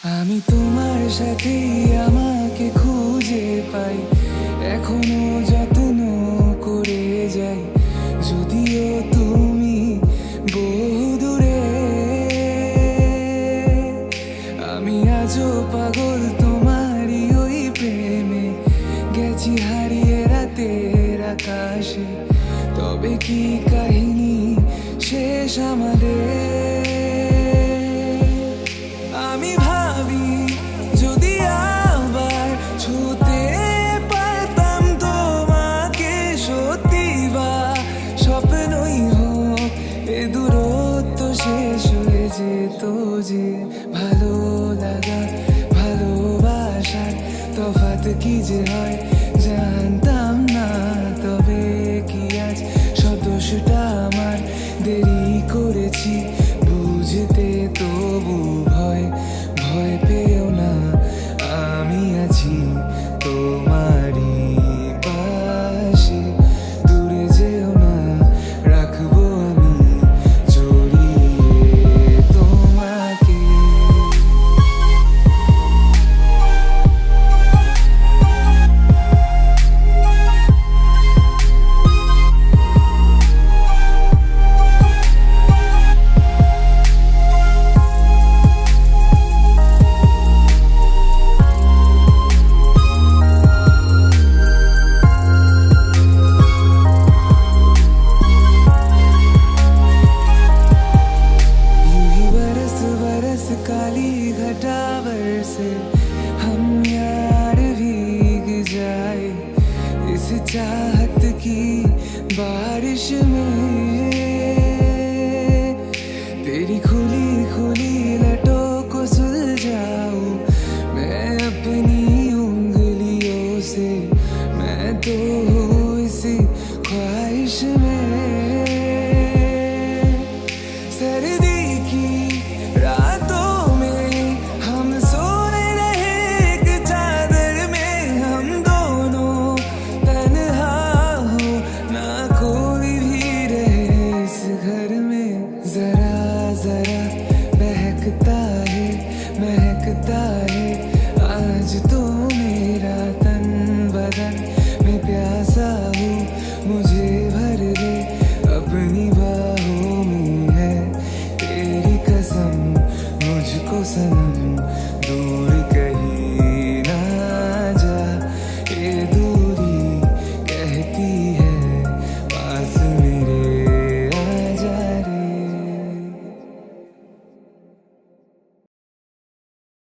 আমি তোমার সাথে আমাকে খুঁজে পাই, এখনো যত্ন করে যাই, যদিও তুমি বহুদূরে। আমি আজও পাগল তোমারই ওই প্রেমে, গেছি হারিয়ে রাতের আকাশে। তবে কি কাহিনী শেষ আমাদের? আমি ভাবি যদি আবার ছুতে পারতাম তোমাকে, সত্যি বা স্বপ্নই হোক এ দূরত্ব শেষ হয়ে যেত যে। ভালো লাগা ভালোবাসার তফাৎ কি যে হয় জানতাম না। তবে কি আজ সব দোষটা আমার, দেরি করেছি বুঝতে, তবু ভয় ভয় পেও না, আমি আছি তোমারই পাশে। দূরে যেও না, রাখবো আমি জড়িয়ে তোমাকে। काली घटावर से हम यार भीग जाए इस चाहत की बारिश में। तेरी खुली खुली लटों